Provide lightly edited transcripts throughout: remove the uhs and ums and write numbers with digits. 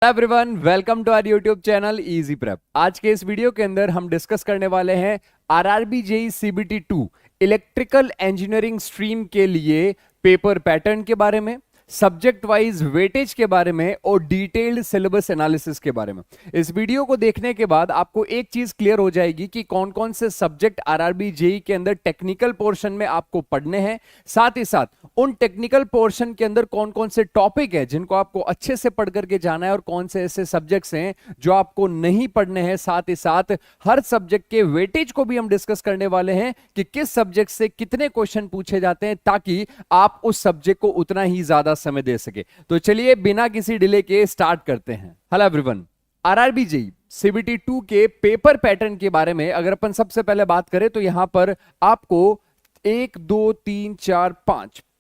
Everyone, welcome to our YouTube channel Easy Prep. आज के इस वीडियो के अंदर हम डिस्कस करने वाले हैं RRB JEE CBT 2 electrical engineering stream के लिए पेपर पैटर्न के बारे में, सब्जेक्ट वाइज वेटेज के बारे में और डिटेल्ड सिलेबस एनालिसिस के बारे में। इस वीडियो को देखने के बाद आपको एक चीज क्लियर हो जाएगी कि कौन कौन से सब्जेक्ट आरआरबी जेईई के अंदर टेक्निकल पोर्शन में आपको पढ़ने हैं, साथ ही साथ उन टेक्निकल पोर्शन के अंदर कौन कौन से टॉपिक है जिनको आपको अच्छे से पढ़ करके जाना है और कौन से ऐसे सब्जेक्ट्स हैं जो आपको नहीं पढ़ने हैं। साथ ही साथ हर सब्जेक्ट के वेटेज को भी हम डिस्कस करने वाले हैं कि किस सब्जेक्ट से कितने क्वेश्चन पूछे जाते हैं ताकि आप उस सब्जेक्ट को उतना ही ज्यादा समय दे सके। तो चलिए बिना किसी डिले के स्टार्ट करते हैं। Hello everyone, RRB JEE CBT 2 के पेपर पैटर्न के बारे में अगर अपन सबसे पहले बात करें तो यहां पर आपको 1 2 3 4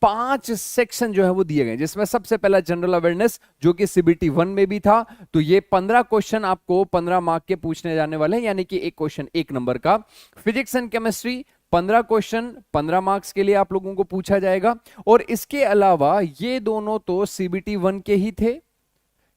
5 सेक्शन जो है वो दिए गए, जिसमें सबसे पहला जनरल अवेयरनेस जो कि सीबीटी 1 में भी था। तो ये 15 क्वेश्चन आपको 15 मार्क के पूछने जाने वाले हैं, यानी कि एक क्वेश्चन 1 नंबर का। Physics and chemistry 15 question 15 marks के लिए आप लोगों को पूछा जाएगा। और इसके अलावा ये दोनों तो सीबीटी 1 के ही थे,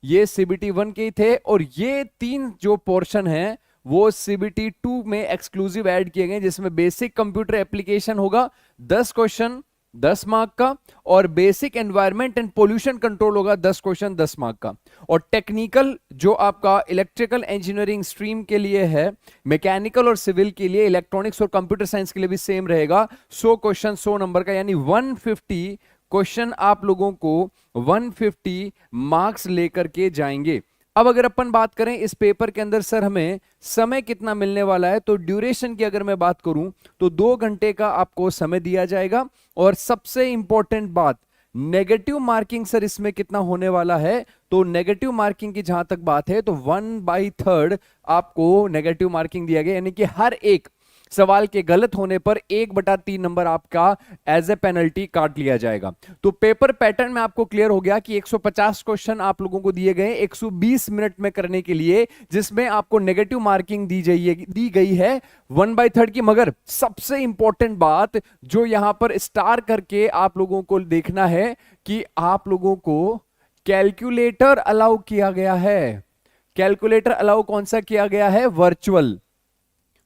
ये सीबीटी 1 के ही थे, और ये 3 जो पोर्शन है वो सीबीटी 2 में एक्सक्लूसिव ऐड किए गए, जिसमें बेसिक कंप्यूटर एप्लीकेशन होगा 10 क्वेश्चन 10 मार्क का, और basic environment and pollution control होगा 10 क्वेश्चन 10 मार्क का। और टेक्निकल जो आपका इलेक्ट्रिकल इंजीनियरिंग स्ट्रीम के लिए है, मैकेनिकल और सिविल के लिए, इलेक्ट्रॉनिक्स और कंप्यूटर साइंस के लिए भी सेम रहेगा। 100 क्वेश्चन 100 नंबर का, यानी 150 क्वेश्चन आप लोगों को 150 मार्क्स लेकर के जाएंगे। अब अगर अपन बात करें इस पेपर के अंदर सर हमें समय कितना मिलने वाला है, तो ड्यूरेशन की अगर मैं बात करूं तो 2 घंटे का आपको समय दिया जाएगा। और सबसे इंपॉर्टेंट बात, नेगेटिव मार्किंग सर इसमें कितना होने वाला है, तो नेगेटिव मार्किंग की जहां तक बात है तो 1/3 आपको नेगेटिव मार्किंग दिया गया, यानी कि हर एक सवाल के गलत होने पर 1/3 नंबर आपका एज ए पेनल्टी काट लिया जाएगा। तो पेपर पैटर्न में आपको क्लियर हो गया कि 150 क्वेश्चन आप लोगों को दिए गए 120 मिनट में करने के लिए, जिसमें आपको नेगेटिव मार्किंग दी गई है 1/3 की। मगर सबसे इंपॉर्टेंट बात जो यहां पर स्टार करके आप लोगों को देखना है कि आप लोगों को कैलकुलेटर अलाउ किया गया है। कैलकुलेटर अलाउ कौन सा किया गया है?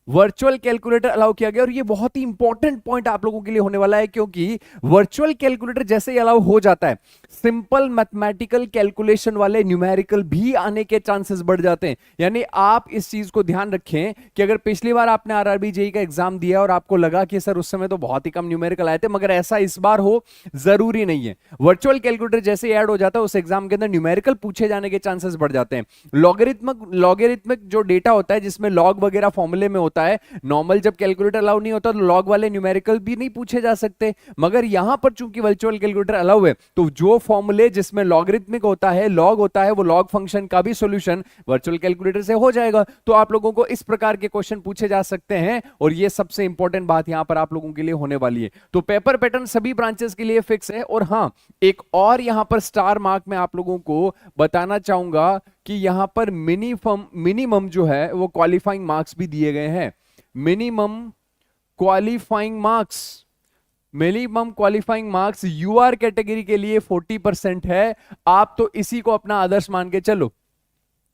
वर्चुअल कैलकुलेटर अलाउ किया गया। और ये बहुत ही इंपॉर्टेंट पॉइंट आप लोगों के लिए होने वाला है, क्योंकि वर्चुअल कैलकुलेटर जैसे ही अलाउ हो जाता है, सिंपल मैथमेटिकल कैलकुलेशन वाले न्यूमेरिकल भी आने के चांसेस बढ़ जाते हैं। यानी आप इस चीज को ध्यान रखें कि अगर पिछली बार आपने आरआरबी जेईई का एग्जाम दिया और आपको लगा कि सर उस समय तो बहुत ही कम न्यूमेरिकल आए थे, मगर ऐसा इस बार हो जरूरी नहीं है। वर्चुअल कैलकुलेटर जैसे ही ऐड हो जाता है उस एग्जाम के अंदर न्यूमेरिकल पूछे जाने के चांसेस बढ़ जाते हैं। लॉगरिथमिक जो डेटा होता है जिसमें लॉग वगैरह फॉर्मूले में होता है, नॉर्मल जब कैलकुलेटर अलाउ नहीं होता तो लॉग वाले न्यूमेरिकल भी नहीं पूछे जा सकते। मगर यहां पर चूंकि वर्चुअल कैलकुलेटर अलाउ है तो जो फॉर्मूले जिसमें लॉगरिथमिक होता है, लॉग होता है, वो लॉग फंक्शन का भी सॉल्यूशन वर्चुअल कैलकुलेटर से हो जाएगा। तो आप लोगों को इस प्रकार के क्वेश्चन पूछे जा सकते हैं, और ये सबसे इंपॉर्टेंट बात यहां पर आप लोगों के लिए होने वाली है। तो पेपर पैटर्न सभी ब्रांचेस के लिए फिक्स है। और हां, एक और यहां पर स्टार मार्क में आप लोगों को बताना चाहूंगा कि यहां पर मिनिमम जो है वो क्वालिफाइंग मार्क्स भी दिए गए हैं। Minimum qualifying marks UR category के लिए 40% है। आप तो इसी को अपना आदर्श मान के चलो,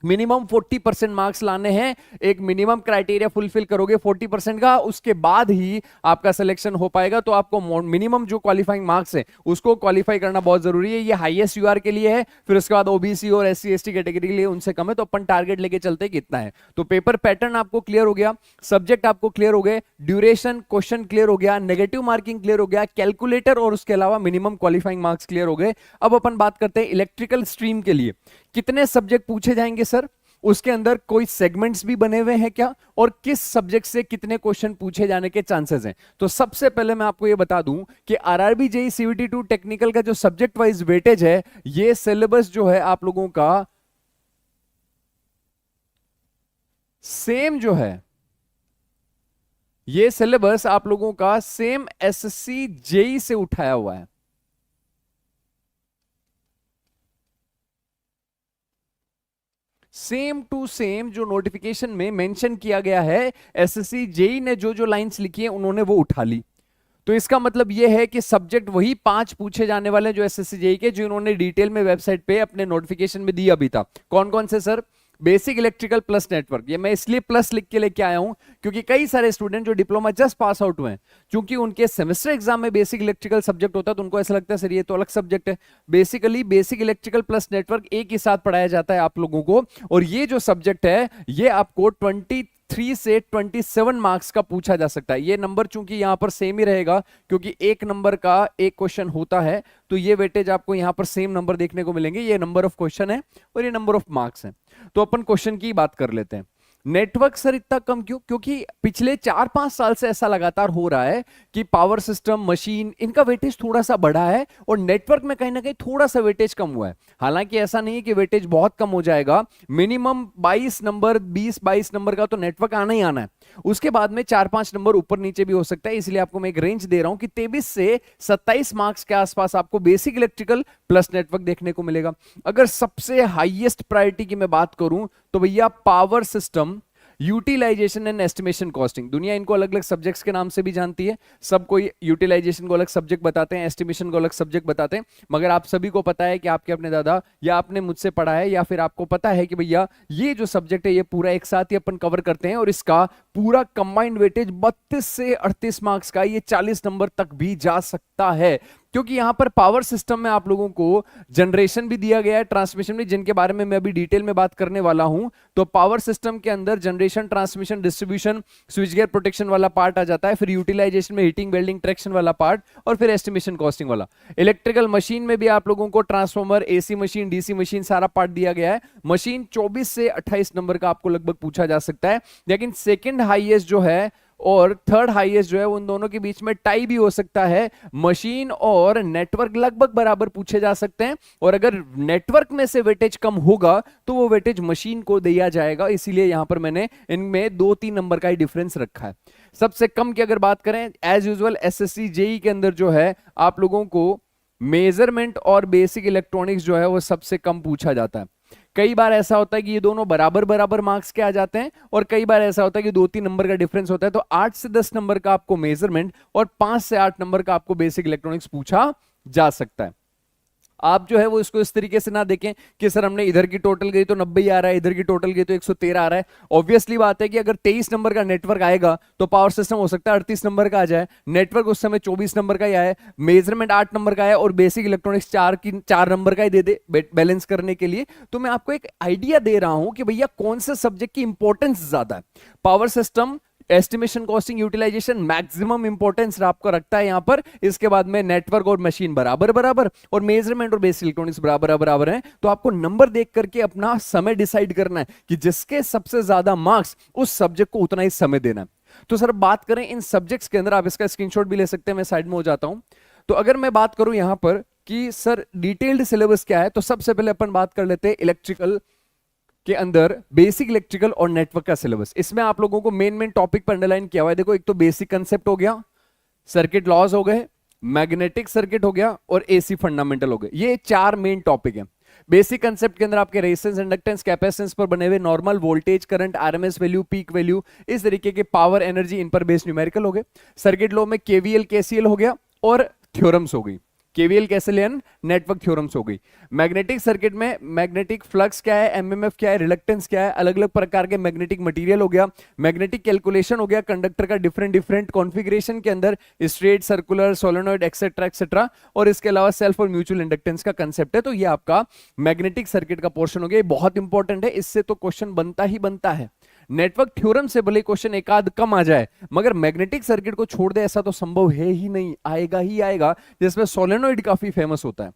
मिनिमम 40% मार्क्स लाने हैं। एक मिनिमम क्राइटेरिया फुलफिल करोगे 40% का, उसके बाद ही आपका सिलेक्शन हो पाएगा। तो आपको मिनिमम जो क्वालिफाइंग मार्क्स है उसको क्वालिफाई करना बहुत जरूरी है। ये हाईएस्ट यूआर के लिए है, फिर उसके बाद ओबीसी और एससी एसटी कैटेगरी के लिए उनसे कम है। तो अपन टारगेट लेके चलते हैं कितना है। तो पेपर पैटर्न आपको क्लियर हो गया, सब्जेक्ट आपको क्लियर हो गए, ड्यूरेशन क्वेश्चन क्लियर हो गया, नेगेटिव मार्किंग क्लियर हो गया, कैलकुलेटर और उसके अलावा मिनिमम क्वालिफाइंग मार्क्स क्लियर हो गए। अब अपन बात करते हैं इलेक्ट्रिकल स्ट्रीम के लिए कितने सब्जेक्ट पूछे जाएंगे सर, उसके अंदर कोई सेगमेंट्स भी बने हुए हैं क्या, और किस सब्जेक्ट से कितने क्वेश्चन पूछे जाने के चांसेस हैं। तो सबसे पहले मैं आपको यह बता दूं कि आरआरबी जेईई सीबीटी 2 टेक्निकल का जो सब्जेक्ट वाइज वेटेज है, ये सिलेबस जो है आप लोगों का सेम जो है, ये सिलेबस आप लोगों का सेम एसएससी जेईई से उठाया हुआ है। सेम टू सेम जो नोटिफिकेशन में मेंशन किया गया है, एसएससी जेईई ने जो जो लाइंस लिखी है उन्होंने वो उठा ली। तो इसका मतलब यह है कि सब्जेक्ट वही 5 पूछे जाने वाले जो एसएससी जेईई के, जो इन्होंने डिटेल में वेबसाइट पे अपने नोटिफिकेशन में दिया भी था। कौन कौन से sir? Basic electrical plus network. ये मैं इसलिए प्लस लिख के लेके आया हूं क्योंकि कई सारे स्टूडेंट जो डिप्लोमा जस्ट पास आउट हुए हैं, क्योंकि उनके सेमेस्टर एग्जाम में बेसिक इलेक्ट्रिकल सब्जेक्ट होता है तो उनको ऐसा लगता है सर ये तो अलग सब्जेक्ट है। Basically basic electrical plus network एक ही साथ पढ़ाया जाता है आप लोगों को, और ये जो सब्जेक्ट है ये आपको 23 से 27 मार्क्स का पूछा जा सकता है। ये नंबर चूंकि यहां पर सेम ही रहेगा क्योंकि एक नंबर का एक क्वेश्चन होता है, तो ये वेटेज आपको यहां पर सेम नंबर देखने को मिलेंगे। ये नंबर ऑफ क्वेश्चन है और ये नंबर ऑफ मार्क्स है। तो अपन क्वेश्चन की बात कर लेते हैं। नेटवर्क सर इतना कम क्यों? क्योंकि पिछले 4-5 साल से ऐसा लगातार हो रहा है कि पावर सिस्टम, मशीन, इनका वेटेज थोड़ा सा बढ़ा है और नेटवर्क में कहीं ना कहीं थोड़ा सा वेटेज कम हुआ है। हालांकि ऐसा नहीं है कि वेटेज बहुत कम हो जाएगा, मिनिमम 22 नंबर, 20-22 नंबर का तो नेटवर्क आना ही आना है। उसके बाद में 4-5 नंबर ऊपर नीचे भी हो सकता है, इसलिए आपको मैं एक रेंज दे रहा हूं कि 23 से 27 मार्क्स के आसपास आपको बेसिक इलेक्ट्रिकल प्लस नेटवर्क देखने को मिलेगा। अगर सबसे हाईएस्ट प्रायोरिटी की मैं बात करूं तो भैया power system, utilisation and estimation costing, दुनिया इनको अलग अलग सब्जेक्ट्स के नाम से भी जानती है। सब कोई यूटिलाइजेशन को अलग सब्जेक्ट बताते हैं, एस्टिमेशन को अलग सब्जेक्ट बताते हैं, मगर आप सभी को पता है कि आपके अपने दादा या आपने मुझसे पढ़ा है या फिर आपको पता है कि भैया ये जो सब्जेक्ट है ये पूरा एक साथ ही अपन कवर करते हैं और इसका पूरा कंबाइंड वेटेज 32 से 38 मार्क्स का, ये 40 नंबर तक भी जा सकता है। क्योंकि यहां पर पावर सिस्टम में आप लोगों को जनरेशन भी दिया गया है, ट्रांसमिशन भी, जिनके बारे में मैं अभी डिटेल में बात करने वाला हूं। तो पावर सिस्टम के अंदर generation, transmission, distribution, switch gear protection वाला पार्ट आ जाता है, फिर यूटिलाइजेशन में हीटिंग, वेल्डिंग, ट्रैक्शन वाला पार्ट, और फिर एस्टिमेशन कॉस्टिंग वाला। इलेक्ट्रिकल मशीन में भी आप लोगों को transformer, AC machine, DC machine, सारा पार्ट दिया गया है। मशीन 24 से 28 नंबर का आपको लगभग पूछा जा सकता है, लेकिन सेकेंड हाईएस्ट जो है और थर्ड हाईएस्ट जो है उन दोनों के बीच में टाई भी हो सकता है। मशीन और नेटवर्क लगभग बराबर पूछे जा सकते हैं, और अगर नेटवर्क में से वेटेज कम होगा तो वो वेटेज मशीन को दिया जाएगा, इसीलिए यहां पर मैंने इनमें 2-3 नंबर का ही डिफरेंस रखा है। सबसे कम की अगर बात करें, एज यूजुअल एसएससी जेईई के अंदर जो है आप लोगों को मेजरमेंट और बेसिक इलेक्ट्रॉनिक्स जो है वो सबसे कम पूछा जाता है। कई बार ऐसा होता है कि ये दोनों बराबर बराबर मार्क्स के आ जाते हैं, और कई बार ऐसा होता है कि 2-3 नंबर का डिफरेंस होता है। तो 8 से 10 नंबर का आपको मेजरमेंट और 5 से 8 नंबर का आपको बेसिक इलेक्ट्रॉनिक्स पूछा जा सकता है। आप जो है वो इसको इस तरीके से ना देखें कि सर हमने इधर की टोटल गई तो 90 आ रहा है, इधर की टोटल गई तो 113 आ रहा है। ऑब्वियसली बात है कि अगर 23 नंबर का नेटवर्क आएगा तो पावर सिस्टम हो सकता है 38 नंबर का आ जाए, नेटवर्क उस समय 24 नंबर का ही आए, मेजरमेंट 8 नंबर का है और बेसिक इलेक्ट्रॉनिक्स 4 नंबर का ही दे दे बैलेंस करने के लिए। तो मैं आपको एक आइडिया दे रहा हूं कि भैया कौन से सब्जेक्ट की इंपॉर्टेंस ज्यादा है। Power system, estimation, costing, utilisation maximum importance आपको रखता है यहां पर। इसके बाद में नेटवर्क और मशीन बराबर बराबर, और मेजरमेंट और बेसिक इलेक्ट्रॉनिक्स बराबर बराबर हैं। तो आपको नंबर देख करके अपना समय डिसाइड करना है कि जिसके सबसे ज्यादा मार्क्स उस सब्जेक्ट को उतना ही समय देना है। तो सर बात करें इन सब्जेक्ट्स के अंदर, आप इसका स्क्रीनशॉट भी ले सकते हैं, मैं साइड में हो जाता हूं। तो अगर मैं बात करूं यहां पर कि सर डिटेल्ड सिलेबस क्या है, तो सबसे पहले अपन बात कर लेते हैं इलेक्ट्रिकल के अंदर बेसिक इलेक्ट्रिकल और नेटवर्क का सिलेबस। इसमें आप लोगों को मेन टॉपिक पर अंडरलाइन किया हुआ है। देखो, एक तो बेसिक कंसेप्ट हो गया, सर्किट लॉज हो गए, मैग्नेटिक सर्किट हो गया और एसी फंडामेंटल हो गए। ये 4 मेन टॉपिक है। बेसिक कंसेप्ट के अंदर आपके रेजिस्टेंस, इंडक्टेंस, कैपेसिटेंस पर बने हुए normal voltage, current, RMS value, peak value, इस तरीके के पावर, एनर्जी, इन पर बेस्ड न्यूमेरिकल हो गए। सर्किट लॉ में केवीएल, केसीएल हो गया और थ्योरम्स हो गई। केवीएल कैसे लेन, नेटवर्क थ्योरम्स हो गई। मैग्नेटिक सर्किट में मैग्नेटिक फ्लक्स क्या है, एमएमएफ क्या है, रिलक्टेंस क्या है, अलग अलग प्रकार के मैग्नेटिक मटेरियल हो गया। मैग्नेटिक कैलकुलेशन हो गया, कंडक्टर का डिफरेंट कॉन्फ़िगरेशन के अंदर straight, circular, solenoid, etcetera etcetera, और इसके अलावा सेल्फ और म्यूचुअल इंडक्टेंस का कंसेप्ट है। तो ये आपका मैग्नेटिक सर्किट का पोर्शन हो गया। ये बहुत इंपॉर्टेंट है, इससे तो क्वेश्चन बनता ही बनता है। नेटवर्क थ्योरम से भले क्वेश्चन एक आध कम आ जाए, मगर मैग्नेटिक सर्किट को छोड़ दे ऐसा तो संभव है ही नहीं, आएगा ही आएगा, जिसमें सोलेनॉइड काफी फेमस होता है।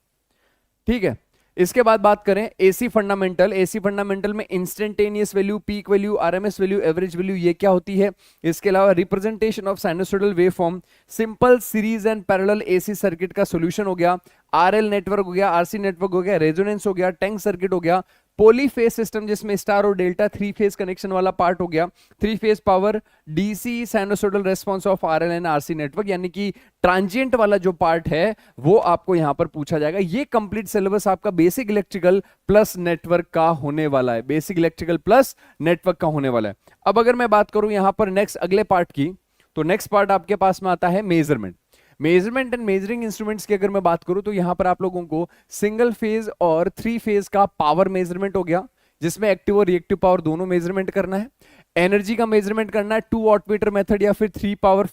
ठीक है, इसके बाद बात करें एसी फंडामेंटल। एसी फंडामेंटल में instantaneous value, peak value, RMS value, average value, ये क्या होती है। इसके अलावा representation of sinusoidal waveform, simple series and parallel AC circuit का सॉल्यूशन हो गया, आरएल नेटवर्क हो गया, आरसी नेटवर्क हो गया, रेजोनेंस हो गया, टैंक सर्किट हो गया, पॉलीफेज सिस्टम जिसमें स्टार और डेल्टा 3 फेज कनेक्शन वाला पार्ट हो गया, 3 phase power, DC sinusoidal response of RL and RC network, यानी कि ट्रांजिएंट वाला जो पार्ट है वो आपको यहां पर पूछा जाएगा। ये कंप्लीट सिलेबस आपका बेसिक इलेक्ट्रिकल प्लस नेटवर्क का होने वाला है, बेसिक इलेक्ट्रिकल प्लस नेटवर्क का होने वाला है। अब अगर मैं बात करूं यहां पर नेक्स्ट अगले पार्ट की, तो नेक्स्ट पार्ट आपके पास में आता है measurement. Measurement and measuring instruments की अगर मैं बात करूं तो यहां पर आप लोगों को सिंगल फेज और 3 फेज का पावर मेजरमेंट हो गया, जिसमें एक्टिव और रिएक्टिव पावर दोनों मेजरमेंट करना है। एनर्जी का मेजरमेंट करना है 2 वॉटमीटर मेथड या फिर 3 पावर,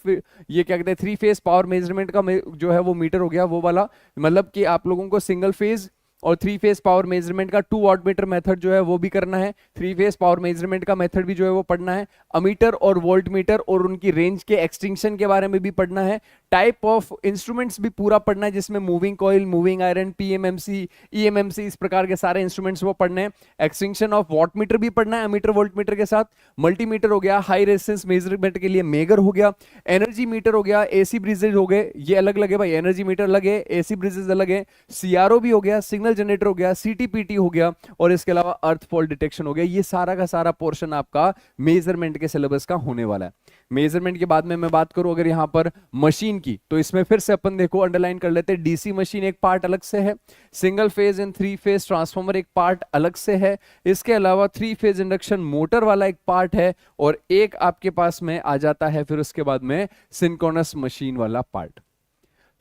ये क्या कहते हैं 3 फेज पावर मेजरमेंट का जो है वो मीटर हो गया वो वाला, मतलब कि आप लोगों को सिंगल फेज और 3 फेज पावर मेजरमेंट का 2 वॉटमीटर मेथड जो है वो भी करना है, 3 फेज पावर मेजरमेंट का मेथड भी जो है वो पढ़ना है। अमीटर और वोल्टमीटर और उनकी रेंज के एक्सटिंक्शन के बारे में भी पढ़ना है। टाइप ऑफ इंस्ट्रूमेंट्स भी पूरा पढ़ना है, जिसमें moving coil, moving iron, PMMC, eMMC, इस प्रकार के सारे इंस्ट्रूमेंट्स वो पढ़ने हैं। एक्सटिंक्शन ऑफ वॉटमीटर भी पढ़ना है अमीटर वोल्टमीटर के साथ। मल्टीमीटर हो गया, हाई रेजिस्टेंस मेजरमेंट के लिए मेगर हो गया। एनर्जी मीटर हो गया, एसी ब्रिजेज हो गए, ये अलग लगे भाई, एनर्जी मीटर अलग है, एसी ब्रिजेज अलग है। सीआरओ भी हो गया, सिग्नल जनरेटर हो गया, सीटीपीटी हो गया, और इसके अलावा अर्थ फॉल डिटेक्शन हो गया। ये सारा का सारा पोर्शन आपका मेजरमेंट के सिलेबस का होने वाला है। मेजरमेंट के बाद में मैं बात करूं अगर यहां पर मशीन की, तो इसमें फिर से अपन देखो अंडरलाइन कर लेते हैं, डीसी मशीन एक पार्ट अलग से है, single phase and 3 phase transformer एक पार्ट अलग से है, इसके अलावा 3 फेज इंडक्शन मोटर वाला एक पार्ट है, और एक आपके पास में आ जाता है फिर उसके बाद में सिंक्रोनस मशीन वाला पार्ट।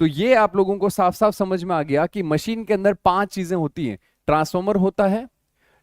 तो ये आप लोगों को साफ साफ समझ में आ गया कि मशीन के अंदर 5 चीजें होती हैं। ट्रांसफार्मर होता है,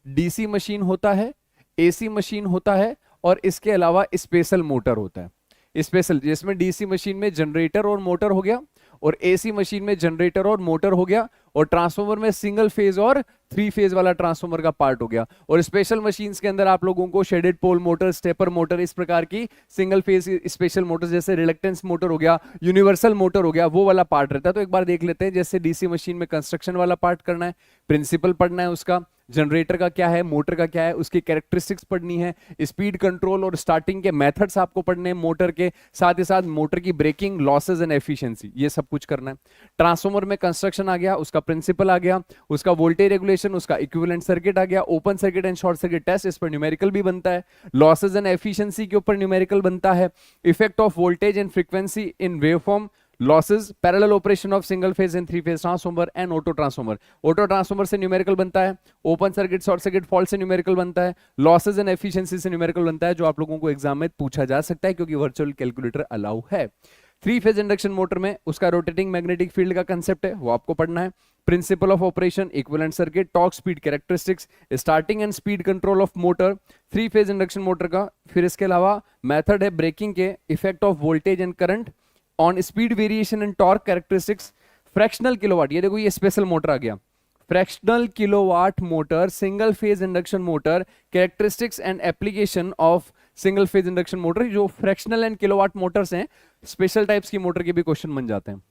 डीसी मशीन होता है, एसी मशीन होता है, और इसके अलावा स्पेशल मोटर होता है। स्पेशल जिसमें डीसी मशीन में जनरेटर और मोटर हो गया, और एसी मशीन में जनरेटर और मोटर हो गया, और ट्रांसफार्मर में सिंगल फेज और 3 फेज वाला ट्रांसफार्मर का पार्ट हो गया। और स्पेशल मशीन्स के अंदर आप लोगों को shaded pole motor, stepper motor, इस प्रकार की सिंगल फेज स्पेशल मोटर, जैसे रिलक्टेंस मोटर हो गया, यूनिवर्सल मोटर हो गया, वो वाला पार्ट रहता है। तो एक बार देख लेते हैं, जैसे डीसी मशीन में कंस्ट्रक्शन वाला पार्ट करना है, प्रिंसिपल पढ़ना है उसका, जनरेटर का क्या है, मोटर का क्या है, उसकी कैरेक्टरिस्टिक्स पढ़नी है, स्पीड कंट्रोल और स्टार्टिंग के मेथड्स आपको पढ़ने हैं मोटर के, साथ ही साथ मोटर की ब्रेकिंग, लॉसेज एंड एफिशिएंसी, ये सब कुछ करना है। ट्रांसफार्मर में कंस्ट्रक्शन आ गया, उसका प्रिंसिपल आ गया, उसका वोल्टेज रेगुलेशन, उसका इक्विवेलेंट सर्किट आ गया, open circuit and short circuit test, इस पर न्यूमेरिकल भी बनता है, लॉसेज एंड एफिशिएंसी के ऊपर न्यूमेरिकल बनता है, effect of voltage and frequency in waveform, losses, parallel operation of single phase and 3 phase transformer and auto transformer. Auto transformer से न्यूमेरिकल बनता है, open circuit short circuit fault से numerical बनता है, लॉसेज एंड एफिशिएंसी से numerical बनता है, जो आप लोगों को एग्जाम में पूछा जा सकता है क्योंकि वर्चुअल कैलकुलेटर अलाउ है। 3 फेज इंडक्शन मोटर में उसका रोटेटिंग मैग्नेटिक फील्ड का कंसेप्ट है, वो आपको पढ़ना है। Principle of operation, equivalent circuit, torque speed characteristics, starting and speed control of motor, 3 phase induction motor का। फिर इसके अलावा मेथड है ब्रेकिंग के, effect of voltage and current on speed variation and torque characteristics, fractional kilowatt, ये देखो ये special motor आ गया, fractional kilowatt motor, single phase induction motor, characteristics and application of single phase induction motor. जो fractional and kilowatt Motors हैं, special types की motor के भी question बन जाते हैं।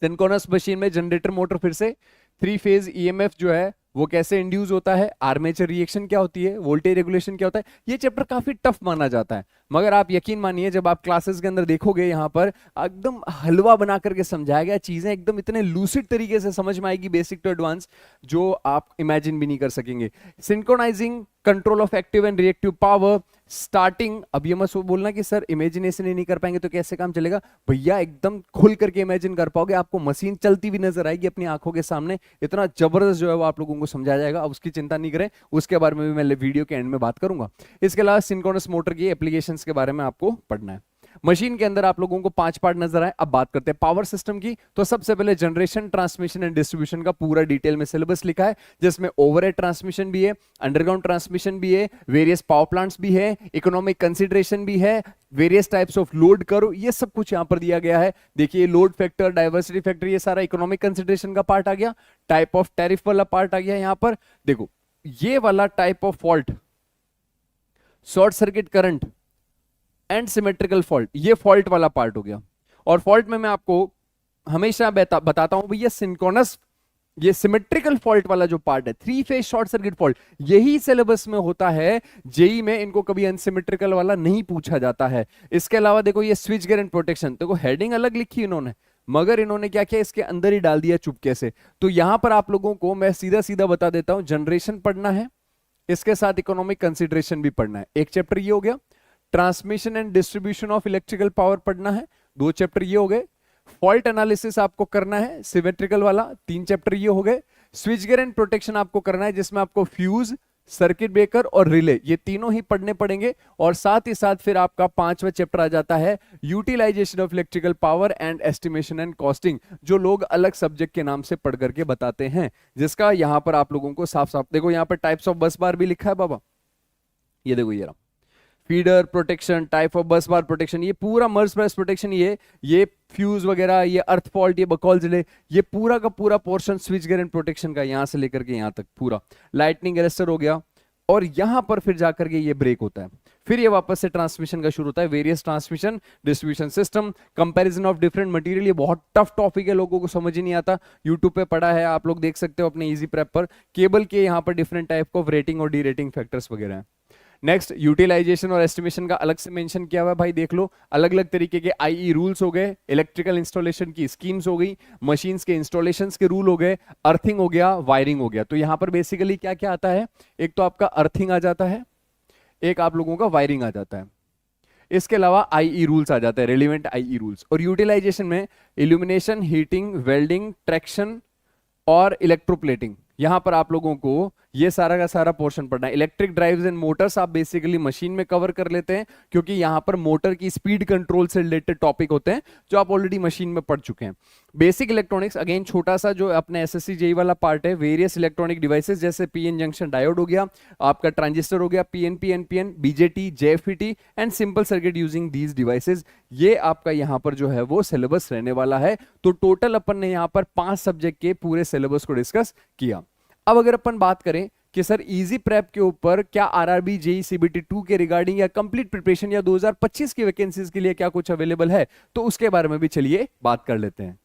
सिंक्रोनस मशीन में जनरेटर मोटर, फिर से 3 फेज ईएमएफ जो है वो कैसे इंड्यूस होता है, आर्मेचर रिएक्शन क्या होती है, वोल्टेज रेगुलेशन क्या होता है। ये चैप्टर काफी टफ माना जाता है, मगर आप यकीन मानिए जब आप क्लासेस के अंदर देखोगे यहाँ पर एकदम हलवा बना करके समझाया गया, चीजें एकदम इतने लूसिड तरीके से समझ में आएगी बेसिक टू एडवांस, जो आप इमेजिन भी नहीं कर सकेंगे। Synchronising control of active and reactive power, starting, अब ये मत बोलना कि सर इमेजिनेशन ही नहीं कर पाएंगे तो कैसे काम चलेगा, भैया एकदम खुल करके इमेजिन कर पाओगे, आपको मशीन चलती हुई नजर आएगी अपनी आंखों के सामने, इतना जबरदस्त जो है वो आप लोगों को समझाया जाएगा। अब उसकी चिंता नहीं करें, उसके बारे में भी मैं वीडियो के एंड में बात करूंगा। इसके अलावा सिंक्रोनस मोटर की एप्लीकेशंस के बारे में आपको पढ़ना है। मशीन के अंदर आप लोगों को 5 पार्ट नजर आए। अब बात करते हैं पावर सिस्टम की, तो सबसे पहले जनरेशन, ट्रांसमिशन एंड डिस्ट्रीब्यूशन का पूरा डिटेल में सिलेबस लिखा है, जिसमें ओवरहेड ट्रांसमिशन भी है, अंडरग्राउंड ट्रांसमिशन भी है, वेरियस पावर प्लांट्स भी है, इकोनॉमिक कंसिडरेशन भी है, various types of load curve, ये सब कुछ यहां पर दिया गया है। देखिए लोड फैक्टर, डाइवर्सिटी फैक्टर, ये सारा इकोनॉमिक कंसिडरेशन का पार्ट आ गया। टाइप ऑफ टैरिफ वाला पार्ट आ गया यहां पर। देखो ये वाला type of fault, short circuit current and symmetrical fault, ये फॉल्ट वाला पार्ट हो गया। और फॉल्ट में मैं आपको हमेशा बताता हूं भैया सिंक्रोनस, ये सिमेट्रिकल फॉल्ट वाला जो पार्ट है, 3 फेज शॉर्ट सर्किट फॉल्ट, यही सिलेबस में होता है। जेई में इनको कभी अनसिमेट्रिकल वाला नहीं पूछा जाता है। इसके अलावा देखो ये स्विच गियर एंड प्रोटेक्शन, देखो हेडिंग अलग लिखी इन्होंने, मगर इन्होंने क्या किया, इसके अंदर ही डाल दिया चुपके से। तो यहां पर आप लोगों को मैं सीधा सीधा बता देता हूं, जनरेशन पढ़ना है, इसके साथ इकोनॉमिक कंसिडरेशन भी पढ़ना है, एक चैप्टर ये हो गया। Transmission and distribution of electrical power पढ़ना है, 2 चैप्टर ये हो गए। फॉल्ट एनालिसिस आपको करना है, सिमेट्रिकल वाला, 3 चैप्टर ये हो गए। स्विच गियर एंड प्रोटेक्शन आपको करना है, जिसमें आपको फ्यूज, सर्किट ब्रेकर और रिले, ये तीनों ही पढ़ने पड़ेंगे। और साथ ही साथ फिर आपका 5वां चैप्टर आ जाता है utilization of electrical power and estimation and costing, जो लोग अलग सब्जेक्ट के नाम से पढ़ करके बताते हैं, जिसका यहां पर आप लोगों को साफ साफ देखो, यहां पर टाइप्स ऑफ बस बार भी लिखा है बाबा, ये देखो ये रहा, फीडर प्रोटेक्शन, टाइप ऑफ बस बार प्रोटेक्शन, ये पूरा मर्ज प्रेस प्रोटेक्शन, ये फ्यूज वगैरह, ये अर्थ फॉल्ट, ये बकॉल जिले, ये पूरा का पूरा portion switch gear and protection का, यहां से लेकर के यहां तक पूरा लाइटनिंग अरेस्टर हो गया। और यहां पर फिर जाकर के ये ब्रेक होता है, फिर ये वापस से ट्रांसमिशन का शुरू होता है, various transmission distribution system, comparison of different material. ये बहुत टफ टॉपिक है, लोगों को समझ ही नहीं आता, यूट्यूब पे पढ़ा है, आप लोग देख सकते हो अपने इजी प्रेप पर। केबल के यहाँ पर डिफरेंट टाइप ऑफ रेटिंग और डी रेटिंग फैक्टर्स वगैरह है। नेक्स्ट यूटिलाइजेशन और एस्टिमेशन का अलग से मेंशन किया हुआ है भाई, देख लो, अलग अलग तरीके के आईई रूल्स हो गए, इलेक्ट्रिकल इंस्टॉलेशन की स्कीम्स हो गई, मशीन्स के इंस्टॉलेशंस के रूल हो गए, अर्थिंग हो गया, वायरिंग हो गया। तो यहां पर बेसिकली क्या क्या आता है, एक तो आपका अर्थिंग आ जाता है, एक आप लोगों का वायरिंग आ जाता है, इसके अलावा आईई रूल्स आ जाता है, रेलिवेंट आईई रूल्स। और यूटिलाइजेशन में इल्यूमिनेशन, हीटिंग, वेल्डिंग, ट्रैक्शन और इलेक्ट्रोप्लेटिंग, यहां पर आप लोगों को ये सारा का सारा पोर्शन पढ़ना है। इलेक्ट्रिक ड्राइव्स एंड मोटर्स आप बेसिकली मशीन में कवर कर लेते हैं, क्योंकि यहां पर मोटर की स्पीड कंट्रोल से रिलेटेड टॉपिक होते हैं जो आप ऑलरेडी मशीन में पढ़ चुके हैं। बेसिक इलेक्ट्रॉनिक्स अगेन छोटा सा जो अपने एसएससी जेई वाला पार्ट है, वेरियस इलेक्ट्रॉनिक डिवाइसेस, जैसे पीएन जंक्शन डायोड हो गया, आपका ट्रांजिस्टर हो गया, PNP, NPN, BJT, JFET and simple circuit using these devices, ये आपका यहां पर जो है वो सिलेबस रहने वाला है। तो टोटल अपन ने यहां पर 5 सब्जेक्ट के पूरे सिलेबस को डिस्कस किया। अब अगर अपन बात करें कि सर इजी प्रेप के ऊपर क्या आरआरबी जेई सीबीटी 2 के रिगार्डिंग या कंप्लीट प्रिपरेशन या 2025 की वैकेंसीज के लिए क्या कुछ अवेलेबल है, तो उसके बारे में भी चलिए बात कर लेते हैं।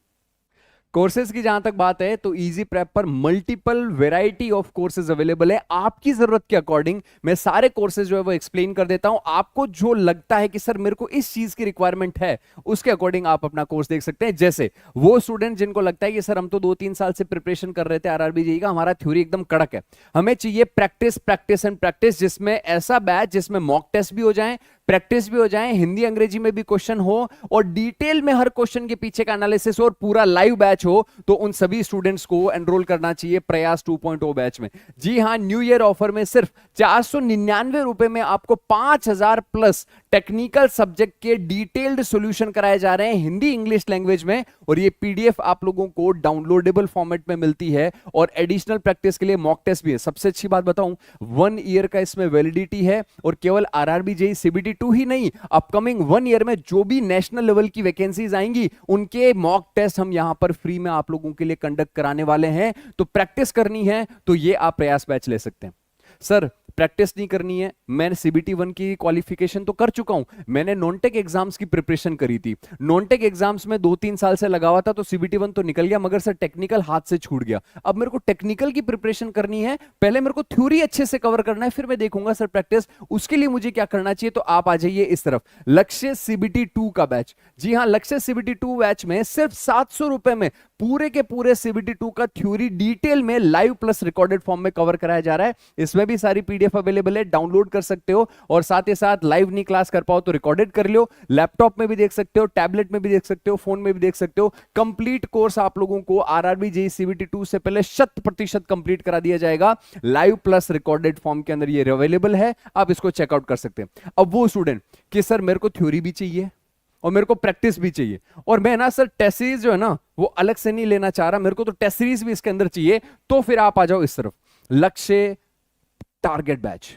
कोर्सेज की जहां तक बात है तो इजी प्रेप पर multiple variety of courses available है, आपकी जरूरत के अकॉर्डिंग मैं सारे कोर्सेज जो है वो एक्सप्लेन कर देता हूं। आपको जो लगता है कि सर मेरे को इस चीज की रिक्वायरमेंट है, उसके अकॉर्डिंग आप अपना कोर्स देख सकते हैं। जैसे वो स्टूडेंट जिनको लगता है कि सर हम तो 2-3 साल से प्रिपरेशन कर रहे थे आरआरबी जेईई का, हमारा थ्योरी एकदम कड़क है, हमें चाहिए प्रैक्टिस प्रैक्टिस एंड प्रैक्टिस, जिसमें ऐसा बैच जिसमें मॉक टेस्ट भी हो जाए, प्रैक्टिस भी हो जाए, हिंदी अंग्रेजी में भी क्वेश्चन हो और डिटेल में हर क्वेश्चन के पीछे का एनालिसिस हो और पूरा लाइव बैच हो, तो उन सभी स्टूडेंट्स को एनरोल करना चाहिए प्रयास 2.0 बैच में। जी हां, न्यू ईयर ऑफर में सिर्फ 499 रुपए में आपको 5000 प्लस टेक्निकल सब्जेक्ट के डिटेल्ड सॉल्यूशन कराए जा रहे हैं हिंदी इंग्लिश लैंग्वेज में, और ये पीडीएफ आप लोगों को डाउनलोडेबल फॉर्मेट में मिलती है और एडिशनल प्रैक्टिस के लिए मॉक टेस्ट भी है। सबसे अच्छी बात बताऊं, 1 ईयर का इसमें वैलिडिटी है और केवल आरआरबी जेईई सीबीटी 2 ही नहीं, अपकमिंग 1 ईयर में जो भी नेशनल लेवल की वैकेंसीज आएंगी उनके मॉक टेस्ट हम यहां पर फ्री में आप लोगों के लिए कंडक्ट कराने वाले हैं। तो प्रैक्टिस करनी है तो ये आप प्रयास बैच ले सकते हैं। सर प्रैक्टिस नहीं करनी है, मैंने सीबीटी 1 की क्वालिफिकेशन तो कर चुका हूं, मैंने नॉनटेक एग्जाम्स की प्रिपरेशन करी थी, नॉनटेक एग्जाम्स में 2-3 साल से लगा हुआ था, तो सीबीटी 1 तो निकल गया, मगर सर टेक्निकल हाथ से छूट गया। अब मेरे को टेक्निकल की प्रिपरेशन करनी है, पहले मेरे को थ्योरी अच्छे से कवर करना है, फिर मैं देखूंगा सर प्रैक्टिस, उसके लिए मुझे क्या करना चाहिए। तो आप आ जाइए इस तरफ, लक्ष्य सीबीटी 2 का बैच। जी हां, लक्ष्य सीबीटी 2 बैच में सिर्फ 700 रुपए में पूरे के पूरे सीबीटी 2 का थ्योरी डिटेल में लाइव प्लस रिकॉर्डेड फॉर्म में कवर कराया जा रहा है। इसमें भी सारी पीडीएफ अवेलेबल है, डाउनलोड कर सकते हो, और साथ ही साथ लाइव नहीं क्लास कर पाओ तो रिकॉर्डेड कर लो, लैपटॉप में भी देख सकते हो, टैबलेट में भी देख सकते हो, फोन में भी देख सकते हो। कंप्लीट कोर्स आप लोगों को आरआरबी जेईई सीबीटी 2 से पहले 100% कंप्लीट करा दिया जाएगा, लाइव प्लस रिकॉर्डेड फॉर्म के अंदर ये अवेलेबल है, आप इसको चेकआउट कर सकते हैं। अब वो स्टूडेंट कि सर मेरे को थ्योरी भी चाहिए और मेरे को प्रैक्टिस भी चाहिए, और मैं ना सर टेस्ट सीरीज जो है ना वो अलग से नहीं लेना चाह रहा, मेरे को तो टेस्ट सीरीज भी इसके अंदर चाहिए, तो फिर आप आ जाओ इस तरफ, लक्ष्य target batch,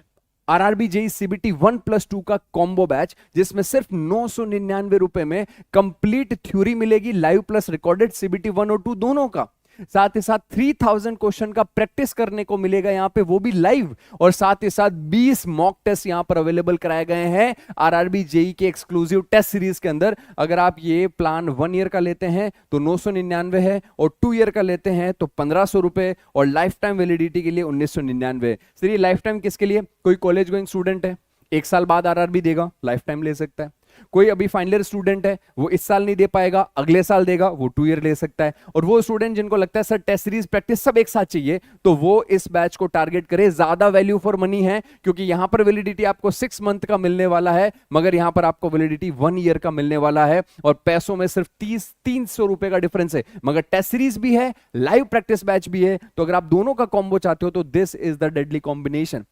RRB JEE CBT 1+2 का कॉम्बो बैच, जिसमें सिर्फ 999 रुपए में कंप्लीट थ्योरी मिलेगी, लाइव प्लस रिकॉर्डेड सीबीटी 1 और 2 दोनों का, साथ ही साथ 3000 क्वेश्चन का प्रैक्टिस करने को मिलेगा यहां पे, वो भी लाइव, और साथ ही साथ 20 मॉक टेस्ट यहां पर अवेलेबल कराए गए हैं आरआरबी जेईई के एक्सक्लूसिव टेस्ट सीरीज के अंदर। अगर आप ये प्लान 1 ईयर का लेते हैं तो 999 है, और 2 ईयर का लेते हैं तो 1500 रुपए, और लाइफ टाइम वैलिडिटी के लिए 1999। सर ये लाइफ टाइम किसके लिए? कोई कॉलेज गोइंग स्टूडेंट है, 1 साल बाद आरआरबी देगा, लाइफ टाइम ले सकता है। कोई अभी फाइनल ईयर स्टूडेंट है, वो इस साल नहीं दे पाएगा, अगले साल देगा, वो 2 ईयर ले सकता है। और वो स्टूडेंट जिनको लगता है सर टेस्ट सीरीज प्रैक्टिस सब एक साथ चाहिए, तो वो इस बैच को टारगेट करे, ज्यादा वैल्यू फॉर मनी है, क्योंकि यहां पर वैलिडिटी आपको 6 मंथ का मिलने वाला है, मगर यहां पर आपको वैलिडिटी 1 ईयर का मिलने वाला है, और पैसों में सिर्फ 300 रुपए का डिफरेंस है, मगर टेस्ट सीरीज भी है, लाइव प्रैक्टिस बैच भी है। तो अगर आप दोनों का कॉम्बो चाहते हो तो this is the deadly combination.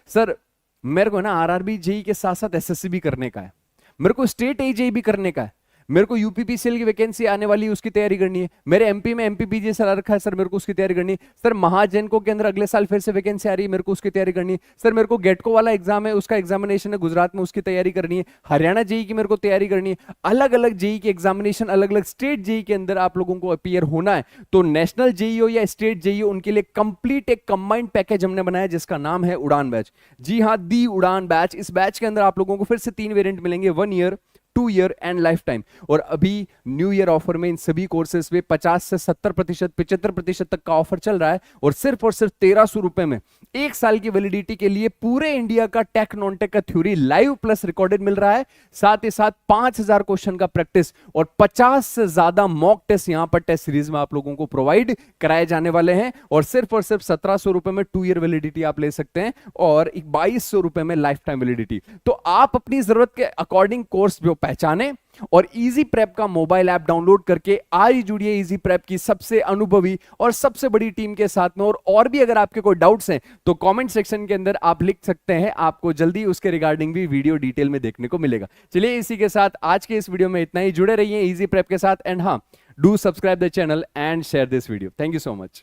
Sir मेरे को ना आरआरबी जेई के साथ साथ एसएससी भी करने का है, मेरे को स्टेट एजेई भी करने का है, मेरे को यूपीपीसीएल की वैकेंसी आने वाली है उसकी तैयारी करनी है, मेरे एमपी में एमपीपीजी सर रखा है सर मेरे को उसकी तैयारी करनी है, सर महाजनको के अंदर अगले साल फिर से वैकेंसी आ रही है मेरे को उसकी तैयारी करनी है, सर मेरे को गेटको वाला एग्जाम है उसका एग्जामिनेशन है गुजरात में उसकी तैयारी करनी है, हरियाणा जेई की मेरे को तैयारी करनी है, अलग अलग जेई की एग्जामिनेशन अलग अलग स्टेट जेई के अंदर आप लोगों को अपीयर होना है। तो नेशनल जेई हो या स्टेट जेई हो उनके लिए कंप्लीट एक कंबाइंड पैकेज हमने बनाया जिसका नाम है उड़ान बैच। जी हाँ, दी उड़ान बैच। इस बैच के अंदर आप लोगों को फिर से 3 वेरिएंट मिलेंगे, 1 year, 2 year and life time. और अभी न्यू ईयर ऑफर में इन सभी कोर्सेज पे 50 से 70%, 75% तक का ऑफर चल रहा है और सिर्फ 1300 रुपए में 1 साल की वैलिडिटी के लिए पूरे इंडिया का टेक नॉन टेक का थ्योरी लाइव प्लस रिकॉर्डेड मिल रहा है, साथ ही साथ 5000 क्वेश्चन का प्रैक्टिस और 50 से ज्यादा मॉक टेस्ट यहां पर टेस्ट सीरीज में आप लोगों को प्रोवाइड कराए जाने वाले हैं। और सिर्फ 1700 रुपए में 2 ईयर वैलिडिटी आप ले सकते हैं और 2200 रुपए में लाइफ टाइम वैलिडिटी। तो आप अपनी जरूरत के अकॉर्डिंग कोर्स जो पहचाने और इजी प्रेप का मोबाइल ऐप डाउनलोड करके आज ही जुड़िए इजी प्रेप की सबसे अनुभवी और सबसे बड़ी टीम के साथ में। और भी अगर आपके कोई डाउट्स हैं तो कमेंट सेक्शन के अंदर आप लिख सकते हैं, आपको जल्दी उसके रिगार्डिंग भी वीडियो डिटेल में देखने को मिलेगा। चलिए इसी के साथ आज के इस वीडियो में इतना ही, जुड़े रहिए इजी प्रेप के साथ एंड हाँ, do subscribe the channel and share this video. Thank you so much.